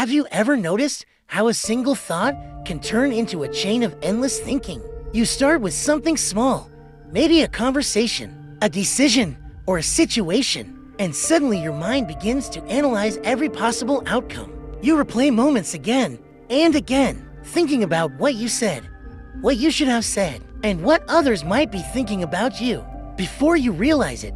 Have you ever noticed how a single thought can turn into a chain of endless thinking? You start with something small, maybe a conversation, a decision, or a situation, and suddenly your mind begins to analyze every possible outcome. You replay moments again and again, thinking about what you said, what you should have said, and what others might be thinking about you. Before you realize it,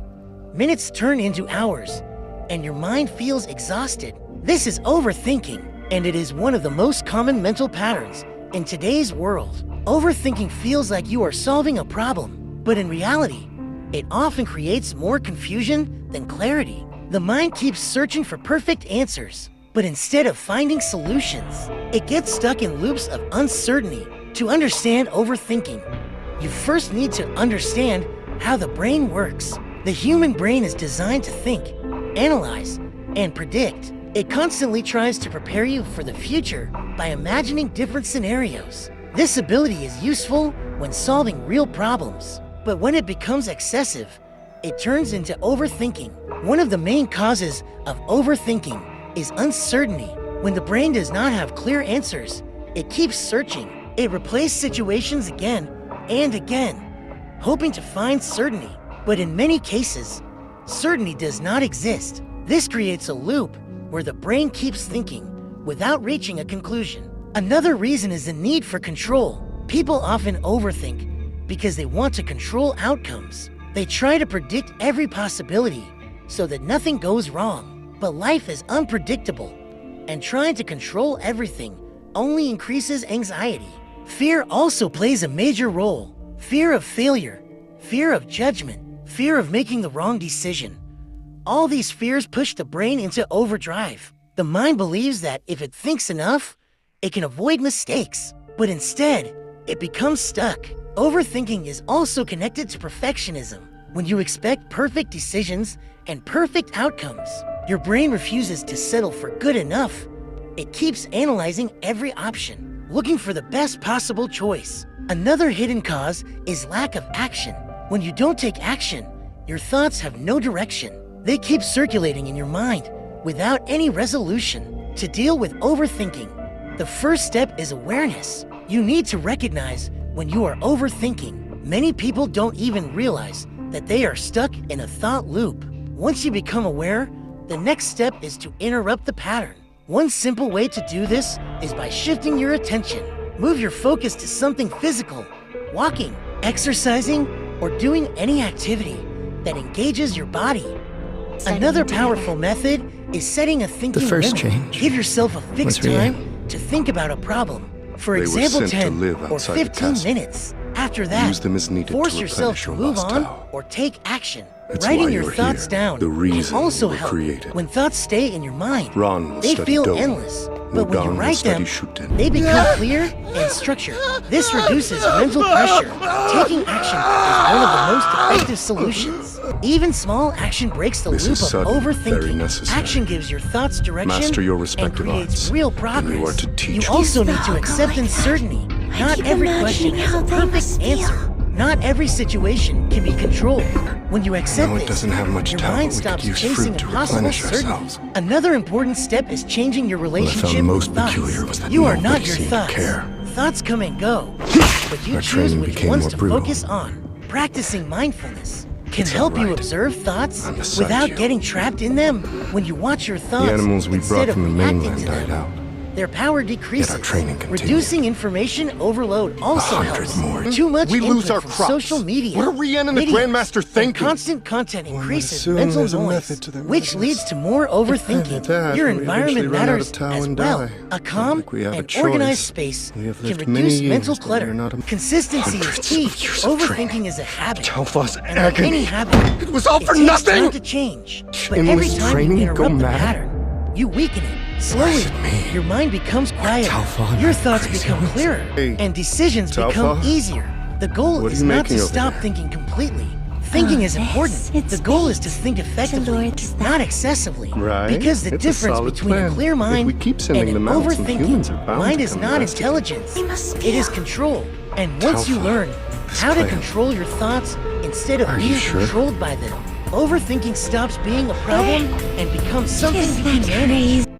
minutes turn into hours, and your mind feels exhausted. This is overthinking, and it is one of the most common mental patterns in today's world. Overthinking feels like you are solving a problem, but in reality, it often creates more confusion than clarity. The mind keeps searching for perfect answers, but instead of finding solutions, it gets stuck in loops of uncertainty. To understand overthinking, you first need to understand how the brain works. The human brain is designed to think, analyze, and predict. It constantly tries to prepare you for the future by imagining different scenarios. This ability is useful when solving real problems, but when it becomes excessive, it turns into overthinking. One of the main causes of overthinking is uncertainty. When the brain does not have clear answers, it keeps searching. It replays situations again and again, hoping to find certainty. But in many cases, certainty does not exist. This creates a loop where the brain keeps thinking without reaching a conclusion. Another reason is the need for control. People often overthink because they want to control outcomes. They try to predict every possibility so that nothing goes wrong. But life is unpredictable, and trying to control everything only increases anxiety. Fear also plays a major role. Fear of failure, fear of judgment, fear of making the wrong decision. All these fears push the brain into overdrive. The mind believes that if it thinks enough, it can avoid mistakes, but instead, it becomes stuck. Overthinking is also connected to perfectionism. When you expect perfect decisions and perfect outcomes, your brain refuses to settle for good enough. It keeps analyzing every option, looking for the best possible choice. Another hidden cause is lack of action. When you don't take action, your thoughts have no direction. They keep circulating in your mind without any resolution. To deal with overthinking, the first step is awareness. You need to recognize when you are overthinking. Many people don't even realize that they are stuck in a thought loop. Once you become aware, the next step is to interrupt the pattern. One simple way to do this is by shifting your attention. Move your focus to something physical, walking, exercising, or doing any activity that engages your body. Another powerful method is setting a thinking limit. Give yourself a fixed time to think about a problem. For example, 10 or 15 minutes. After that, force yourself to move on or take action. Writing your thoughts down can also help. When thoughts stay in your mind, they feel endless. But when you write them, they become clear and structured. This reduces mental pressure. Taking action is one of the most effective solutions. Even small action breaks the loop of overthinking. Action gives your thoughts direction and creates real progress. You also need to accept uncertainty. Not every question has a perfect answer. Not every situation can be controlled. When you accept this, your mind stops chasing impossible certainty. Another important step is changing your relationship with thoughts. You are not your thoughts. Thoughts come and go, but you choose which ones to focus on. Practicing mindfulness can help you observe thoughts without getting trapped in them. When you watch your thoughts instead of reacting to them, their power decreases. Reducing information overload also helps. Too much input from social media, what are Rian and the Grandmaster thinking? Constant content increases mental noise, which leads to more overthinking. Your environment matters as well. A calm and organized space can reduce mental clutter. Consistency is key. Overthinking is a habit, and like any habit, it was all for takes nothing. time to change. But every time you interrupt the pattern, you weaken it. Slowly, your mind becomes quieter, your thoughts become clearer, and decisions become easier. The goal is not to stop thinking completely. Thinking is important. The goal is to think effectively, not excessively. Because the difference between a clear mind and an overthinking mind is not intelligence, it is control. And once you learn how to control your thoughts instead of being controlled by them, overthinking stops being a problem and becomes something you can manage.